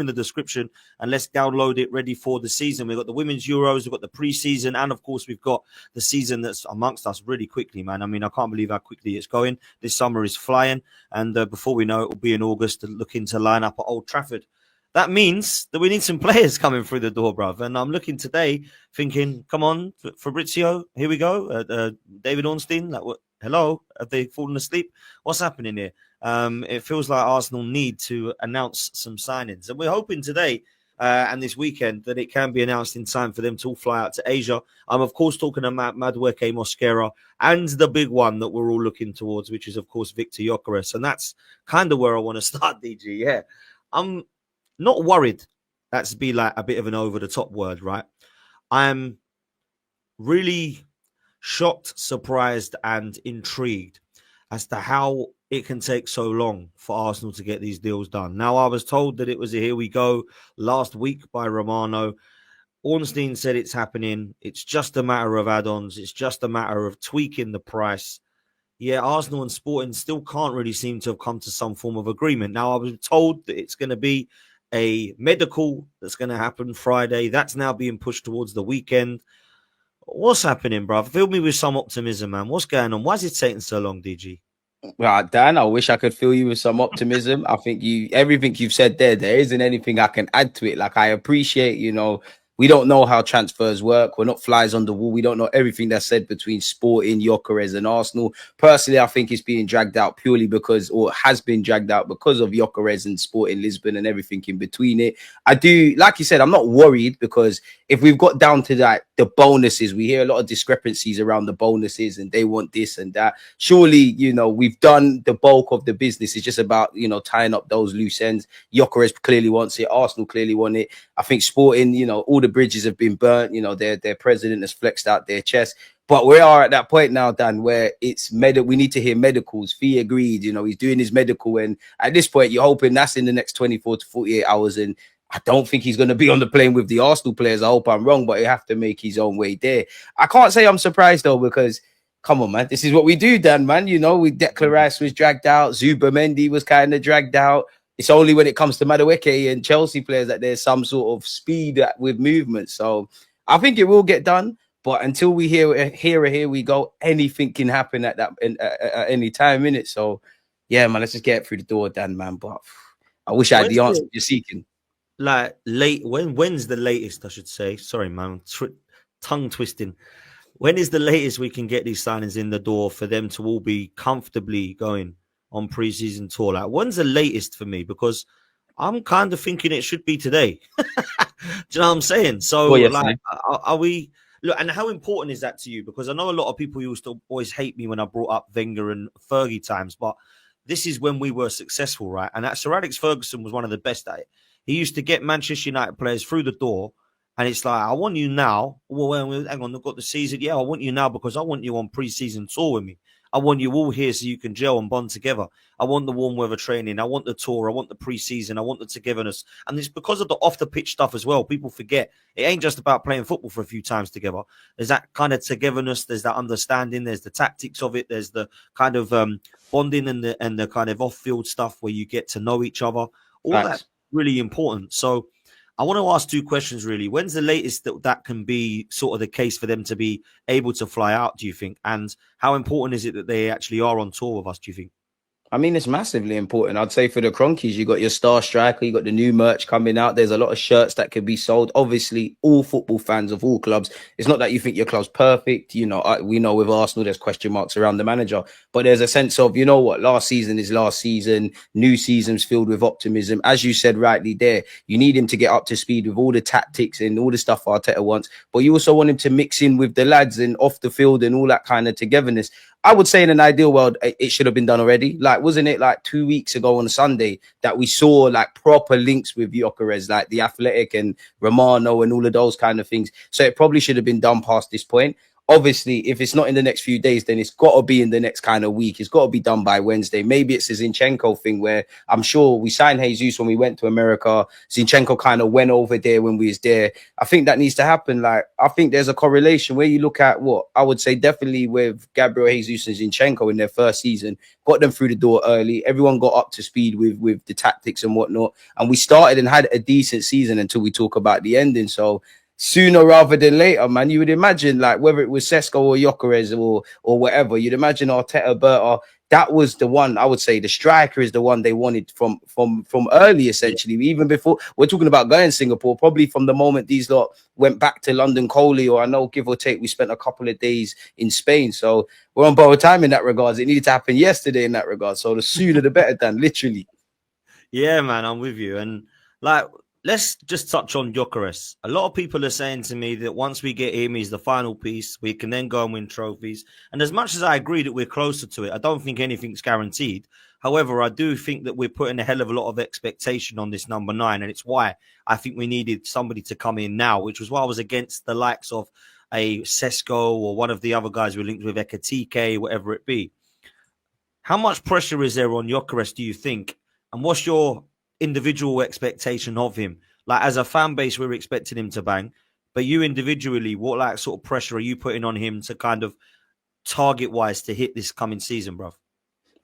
in the description and let's download it ready for the season. We've got the Women's Euros, we've got the pre-season, and of course we've got the season that's amongst us really quickly, man. I mean, I can't believe how quickly it's going. This summer is flying, and before we know it, will be in August looking to line up at Old Trafford. That means that we need some players coming through the door, bruv. And I'm looking today thinking, come on, Fabrizio, here we go. David Ornstein, hello, have they fallen asleep? What's happening here? It feels like Arsenal need to announce some signings. And we're hoping today and this weekend that it can be announced in time for them to all fly out to Asia. I'm, of course, talking about Madueke Mosquera and the big one that we're all looking towards, which is, of course, Victor Gyökeres. And that's kind of where I want to start, DG. Yeah, I'm not worried. That's be like a bit of an over-the-top word, right? I'm really shocked, surprised, and intrigued as to how it can take so long for Arsenal to get these deals done. Now, I was told that it was a here we go last week by Romano. Ornstein said it's happening. It's just a matter of add-ons. It's just a matter of tweaking the price. Yeah, Arsenal and Sporting still can't really seem to have come to some form of agreement. Now, I was told that it's going to be a medical that's going to happen Friday. That's now being pushed towards the weekend. What's happening, bruv? Fill me with some optimism, man. What's going on? Why is it taking so long, DG? Well, Dan, I wish I could fill you with some optimism. I think everything you've said there isn't anything I can add to it. Like, I appreciate, we don't know how transfers work. We're not flies on the wall. We don't know everything that's said between Sporting, Gyökeres, and Arsenal. Personally, I think it's being dragged out purely because, or has been dragged out because of Gyökeres and Sporting Lisbon and everything in between it. I do, like you said, I'm not worried because if we've got down to that, the bonuses, we hear a lot of discrepancies around the bonuses and they want this and that. Surely, we've done the bulk of the business. It's just about, tying up those loose ends. Gyökeres clearly wants it. Arsenal clearly want it. I think Sporting, all the bridges have been burnt. Their president has flexed out their chest. But we are at that point now, Dan, where it's we need to hear medicals. Fee agreed. He's doing his medical. And at this point, you're hoping that's in the next 24 to 48 hours. And I don't think he's going to be on the plane with the Arsenal players. I hope I'm wrong, but he'll have to make his own way there. I can't say I'm surprised, though, because come on, man. This is what we do, Dan, man. Declan was dragged out. Zubimendi was kind of dragged out. It's only when it comes to Madueke and Chelsea players that there's some sort of speed with movement. So I think it will get done. But until we here we go, anything can happen at any time in it. So, yeah, man, let's just get through the door, Dan, man. But I wish I had the answer you're seeking. Like when's the latest, I should say? Sorry, man, tongue twisting. When is the latest we can get these signings in the door for them to all be comfortably going on pre-season tour? Like, when's the latest for me? Because I'm kind of thinking it should be today. Do you know what I'm saying? So, are we? Look, and how important is that to you? Because I know a lot of people used to always hate me when I brought up Wenger and Fergie times, but this is when we were successful, right? And Sir Alex Ferguson was one of the best at it. He used to get Manchester United players through the door, and it's like, I want you now. Well, hang on, they've got the season. Yeah, I want you now because I want you on pre-season tour with me. I want you all here so you can gel and bond together. I want the warm weather training. I want the tour. I want the pre-season. I want the togetherness. And it's because of the off-the-pitch stuff as well. People forget. It ain't just about playing football for a few times together. There's that kind of togetherness. There's that understanding. There's the tactics of it. There's the kind of bonding and the kind of off-field stuff where you get to know each other. All that really important. So I want to ask two questions, really. When's the latest that can be sort of the case for them to be able to fly out, do you think? And how important is it that they actually are on tour with us, do you think? I mean, it's massively important. I'd say for the Cronkies, you got your star striker, you got the new merch coming out. There's a lot of shirts that could be sold. Obviously, all football fans of all clubs, it's not that you think your club's perfect. We know with Arsenal, there's question marks around the manager, but there's a sense of, last season is last season. New season's filled with optimism. As you said rightly there, you need him to get up to speed with all the tactics and all the stuff Arteta wants, but you also want him to mix in with the lads and off the field and all that kind of togetherness. I would say in an ideal world, it should have been done already. Like, wasn't it like 2 weeks ago on a Sunday that we saw like proper links with Gyökeres, like the Athletic and Romano and all of those kind of things? So it probably should have been done past this point. Obviously, if it's not in the next few days, then it's got to be in the next kind of week. It's got to be done by Wednesday. Maybe it's a Zinchenko thing where I'm sure we signed Jesus when we went to America. Zinchenko kind of went over there when we was there. I think that needs to happen. Like, I think there's a correlation where you look at what I would say definitely with Gabriel Jesus and Zinchenko in their first season, got them through the door early. Everyone got up to speed with the tactics and whatnot. And we started and had a decent season until we talk about the ending. So sooner rather than later, man, you would imagine, like, whether it was Sesko or Gyökeres or whatever, you'd imagine Arteta, Berta, that was the one. I would say the striker is the one they wanted from early, essentially. Even before we're talking about going Singapore, probably from the moment these lot went back to London Coley, or I know, give or take, we spent a couple of days in Spain. So we're on borrowed time in that regards. It needed to happen yesterday in that regard. So the sooner the better, Dan, literally. Yeah, man, I'm with you. And like, let's just touch on Gyökeres. A lot of people are saying to me that once we get him, he's the final piece. We can then go and win trophies. And as much as I agree that we're closer to it, I don't think anything's guaranteed. However, I do think that we're putting a hell of a lot of expectation on this number 9. And it's why I think we needed somebody to come in now, which was why I was against the likes of a Sesko or one of the other guys we linked with, Ekatike, whatever it be. How much pressure is there on Gyökeres, do you think? And what's your individual expectation of him? Like, as a fan base, we're expecting him to bang, but you individually, what like sort of pressure are you putting on him to kind of target wise to hit this coming season, bro?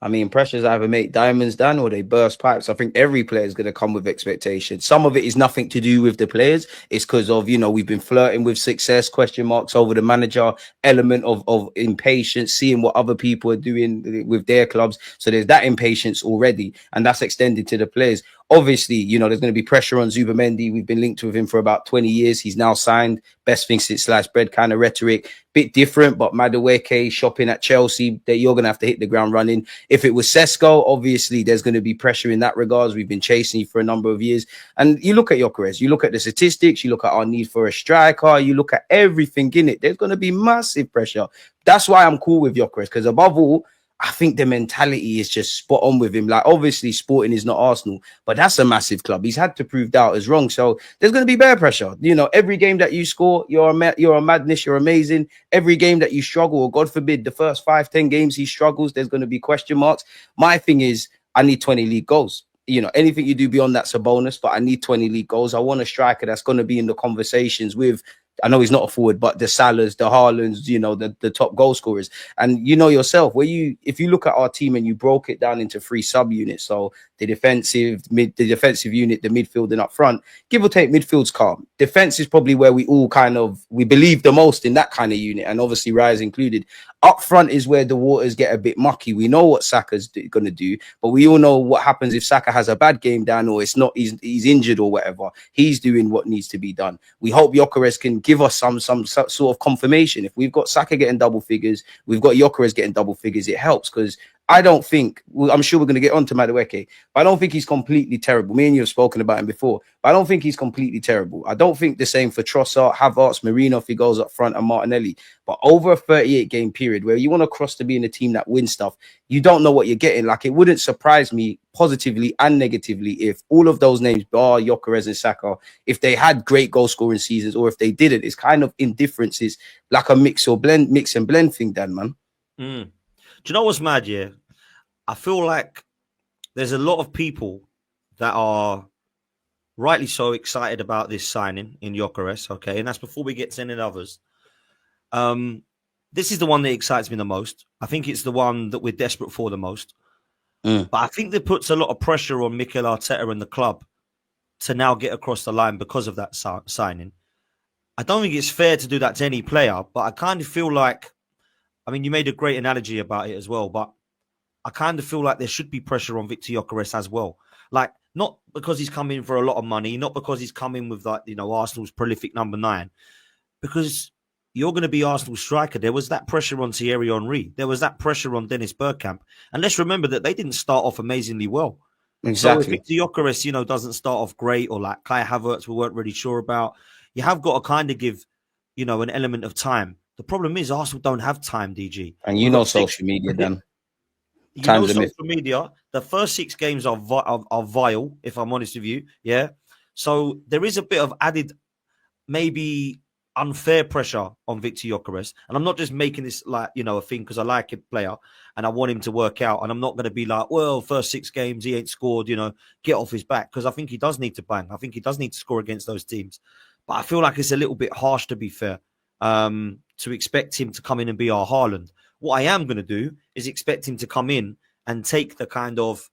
I mean, pressures either make diamonds, Dan, or they burst pipes. I think every player is going to come with expectations. Some of it is nothing to do with the players. It's because of, you know, we've been flirting with success, question marks over the manager, element of impatience, seeing what other people are doing with their clubs. So there's that impatience already, and that's extended to the players. Obviously, you know, there's going to be pressure on Zubamendi. We've been linked with him for about 20 years. He's now signed. Best thing since sliced bread kind of rhetoric. Bit different, but Madueke shopping at Chelsea, that you're going to have to hit the ground running. If it was Sesko, obviously there's going to be pressure in that regards. We've been chasing you for a number of years. And you look at Gyokeres, you look at the statistics, you look at our need for a striker, you look at everything in it. There's going to be massive pressure. That's why I'm cool with Gyokeres, because above all, I think the mentality is just spot on with him. Like, obviously, Sporting is not Arsenal, but that's a massive club. He's had to prove doubters wrong. So there's going to be bare pressure. You know, every game that you score, you're a madness, you're amazing. Every game that you struggle, or God forbid, the first 5-10 games he struggles, there's going to be question marks. My thing is, I need 20 league goals. You know, anything you do beyond that's a bonus, but I need 20 league goals. I want a striker that's going to be in the conversations with, I know he's not a forward, but the Salahs, the Haalands, you know, the top goal scorers. And you know yourself, if you look at our team and you broke it down into 3 subunits, so the defensive unit, the midfield, and up front, give or take, midfield's calm. Defense is probably where we believe the most in that kind of unit, and obviously Rise included. Up front is where the waters get a bit mucky. We know what Saka's going to do, but we all know what happens if Saka has a bad game, Dan, or it's not, he's injured or whatever. He's doing what needs to be done. We hope Gyökeres can give us some sort of confirmation. If we've got Saka getting double figures, we've got Gyökeres getting double figures, it helps, because I don't think, I'm sure we're going to get on to Madueke, but I don't think he's completely terrible. Me and you have spoken about him before, but I don't think he's completely terrible. I don't think the same for Trossard, Havertz, Marino if he goes up front, and Martinelli. But over a 38-game period where you want to cross to being a team that wins stuff, you don't know what you're getting. Like, it wouldn't surprise me positively and negatively if all of those names, bar Gyökeres and Saka, if they had great goal scoring seasons, or if they didn't. It's kind of indifferences, like a mix and blend thing, Dan, man. Do you know what's mad, yeah? I feel like there's a lot of people that are rightly so excited about this signing in Gyökeres, okay? And that's before we get to any others. This is the one that excites me the most. I think it's the one that we're desperate for the most. But I think that puts a lot of pressure on Mikel Arteta and the club to now get across the line because of that signing. I don't think it's fair to do that to any player, but I kind of feel like, I mean, you made a great analogy about it as well, but I kind of feel like there should be pressure on Victor Gyökeres as well. Like, not because he's come in for a lot of money, not because he's come in with, like, you know, Arsenal's prolific number 9, because you're going to be Arsenal's striker. There was that pressure on Thierry Henry. There was that pressure on Dennis Bergkamp. And let's remember that they didn't start off amazingly well. Exactly. So if Victor Gyökeres, you know, doesn't start off great, or like Kai Havertz we weren't really sure about, you have got to kind of give, you know, an element of time. The problem is Arsenal don't have time, DG. And you know social media, Dan. You know, social media, the first 6 games are vile, if I'm honest with you. Yeah. So there is a bit of added, maybe unfair pressure on Victor Gyökeres. And I'm not just making this like, a thing because I like a player and I want him to work out. And I'm not going to be like, well, first 6 games, he ain't scored, get off his back. Because I think he does need to bang. I think he does need to score against those teams. But I feel like it's a little bit harsh, to be fair, to expect him to come in and be our Haaland. What I am going to do is expect him to come in and take the kind of,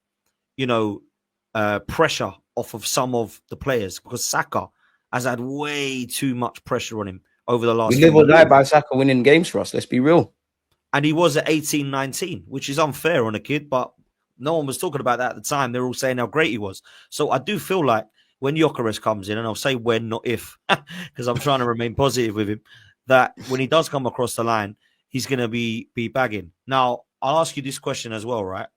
pressure off of some of the players, because Saka has had way too much pressure on him over the last We live few or die years. by Saka winning games for us. Let's be real. And he was at 18, 19, which is unfair on a kid, but no one was talking about that at the time. They're all saying how great he was. So I do feel like when Gyökeres comes in, and I'll say when, not if, because I'm trying to remain positive with him, that when he does come across the line, he's going to be bagging. Now, I'll ask you this question as well, right?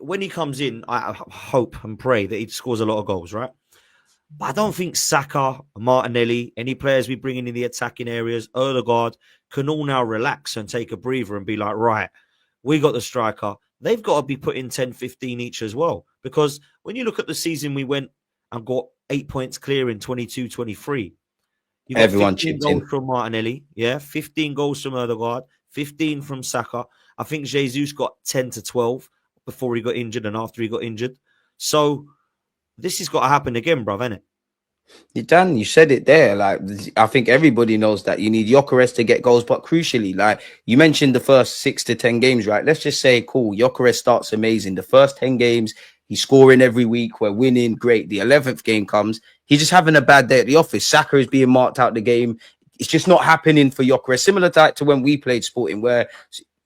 When he comes in, I hope and pray that he scores a lot of goals, right? But I don't think Saka, Martinelli, any players we bring in the attacking areas, Odegaard, can all now relax and take a breather and be like, right, we got the striker. They've got to be putting 10, 15 each as well. Because when you look at the season, we went and got 8 points clear in 22-23. You got Everyone 15 chipped goals in. from Martinelli, 15 goals from Odegaard, 15 from Saka. I think Jesus got 10 to 12 before he got injured and after he got injured. So this has got to happen again, bruv, ain't it? Dan, you said it there. Like, I think everybody knows that you need Gyokeres to get goals, but crucially, like you mentioned, the first 6 to 10 games, right? Let's just say, cool, Gyokeres starts amazing. The first 10 games, he's scoring every week. We're winning, great. The 11th game comes, he's just having a bad day at the office. Saka is being marked out the game. It's just not happening for Gyokeres. Similar to when we played Sporting, where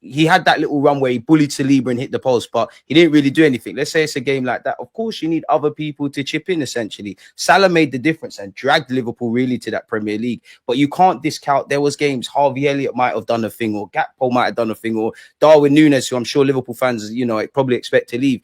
he had that little run where he bullied Saliba and hit the post, but he didn't really do anything. Let's say it's a game like that. Of course, you need other people to chip in, essentially. Salah made the difference and dragged Liverpool really to that Premier League. But you can't discount, there was games Harvey Elliott might have done a thing, or Gakpo might have done a thing, or Darwin Núñez, who I'm sure Liverpool fans, probably expect to leave.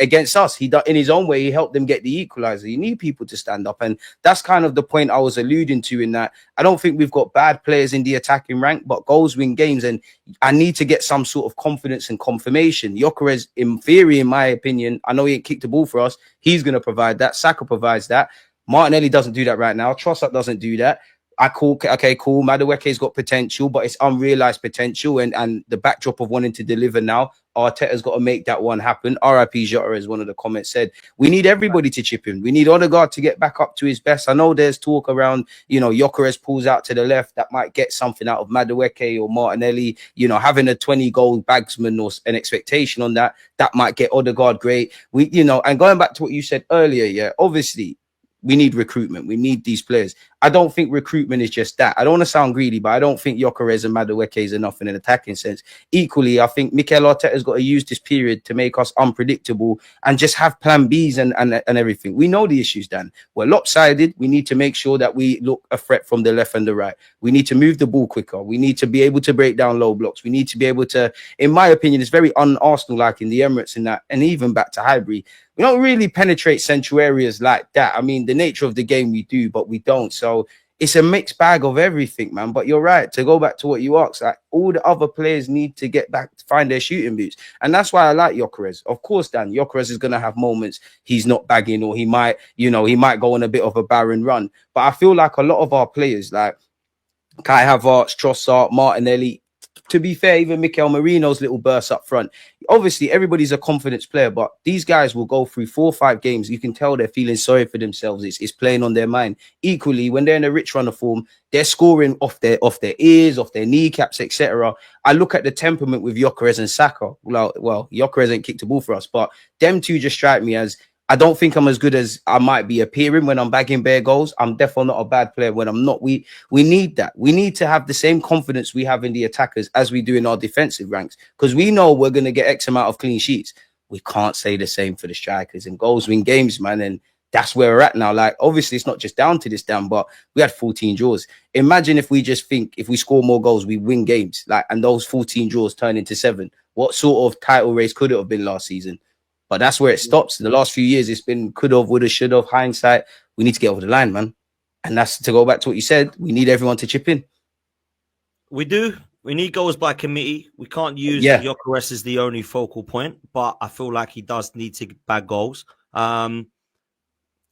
Against us, in his own way, he helped them get the equaliser. You need people to stand up. And that's kind of the point I was alluding to, in that I don't think we've got bad players in the attacking rank, but goals win games. And I need to get some sort of confidence and confirmation. Gyökeres, in theory, in my opinion, I know he ain't kicked the ball for us. He's going to provide that. Saka provides that. Martinelli doesn't do that right now. Trossard doesn't do that. Okay, cool. Madueke's got potential, but it's unrealized potential. And the backdrop of wanting to deliver now, Arteta's got to make that one happen. RIP Jota, as one of the comments said. We need everybody to chip in. We need Odegaard to get back up to his best. I know there's talk around, Gyökeres pulls out to the left. That might get something out of Madueke or Martinelli. Having a 20-goal bagsman or an expectation on that might get Odegaard great. And going back to what you said earlier, obviously, we need recruitment. We need these players. I don't think recruitment is just that. I don't want to sound greedy, but I don't think Gyökeres and Madueke is enough in an attacking sense. Equally, I think Mikel Arteta's got to use this period to make us unpredictable and just have plan Bs and everything. We know the issues, Dan. We're lopsided. We need to make sure that we look a threat from the left and the right. We need to move the ball quicker. We need to be able to break down low blocks. We need to be able to, in my opinion, it's very un-Arsenal-like in the Emirates in that, and even back to Highbury. We don't really penetrate central areas like that. I mean, the nature of the game we do, but we don't. So it's a mixed bag of everything, man. But you're right. To go back to what you asked, like, all the other players need to get back to find their shooting boots. And that's why I like Gyökeres. Of course, Dan, Gyökeres is going to have moments he's not bagging, or he might go on a bit of a barren run. But I feel like a lot of our players, like Kai Havertz, Trossard, Martinelli, to be fair, even Mikel Merino's little burst up front. Obviously, everybody's a confidence player, but these guys will go through 4 or 5 games. You can tell they're feeling sorry for themselves. It's playing on their mind. Equally, when they're in a rich run of form, they're scoring off their ears, off their kneecaps, etc. I look at the temperament with Gyökeres and Saka. Well, Gyökeres ain't kicked the ball for us, but them two just strike me as, I don't think I'm as good as I might be appearing when I'm bagging bare goals. I'm definitely not a bad player when I'm not. We need that. We need to have the same confidence we have in the attackers as we do in our defensive ranks, because we know we're going to get X amount of clean sheets. We can't say the same for the strikers, and goals win games, man. And that's where we're at now. Like, obviously, it's not just down to this, Dan, but we had 14 draws. Imagine if we just think if we score more goals, we win games, and those 14 draws turn into 7. What sort of title race could it have been last season? But that's where it stops. In the last few years, it's been could have, would have, should have, hindsight. We need to get over the line, man. And that's, to go back to what you said, we need everyone to chip in. We do. We need goals by committee. We can't use Gyokeres as the only focal point, but I feel like he does need to bag goals.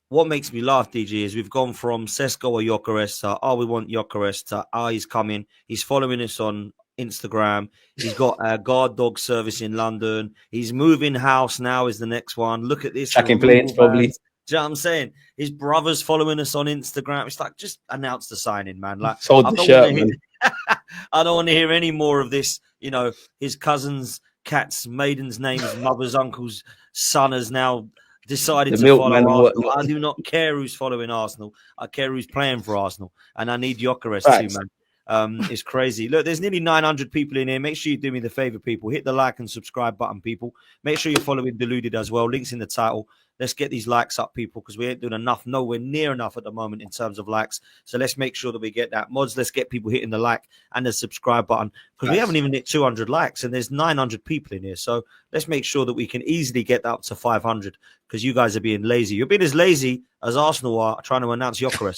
what makes me laugh, DG, is we've gone from Sesko or Gyökeres to, we want Gyökeres to, he's coming. He's following us on Instagram. He's got a guard dog service in London. He's moving house now is the next one. Look at this. Tracking planes, probably. Do you know what I'm saying? His brother's following us on Instagram. It's like, just announce the signing, man. Like, sold the shirt, man. I don't want to hear any more of this. You know, his cousin's cat's maiden's name, his mother's uncle's son has now decided to follow Arsenal. I do not care who's following Arsenal. I care who's playing for Arsenal. And I need Gyokeres too, man. It's crazy. Look, there's nearly 900 people in here. Make sure you do me the favor, people. Hit the like and subscribe button, people. Make sure you're following Deluded as well. Links in the title. Let's get these likes up, people, because we ain't doing enough, nowhere near enough at the moment in terms of likes. So let's make sure that we get that. Mods, let's get people hitting the like and the subscribe button, because we haven't even hit 200 likes and there's 900 people in here. So let's make sure that we can easily get that up to 500, because you guys are being lazy. You're being as lazy as Arsenal are trying to announce Gyökeres.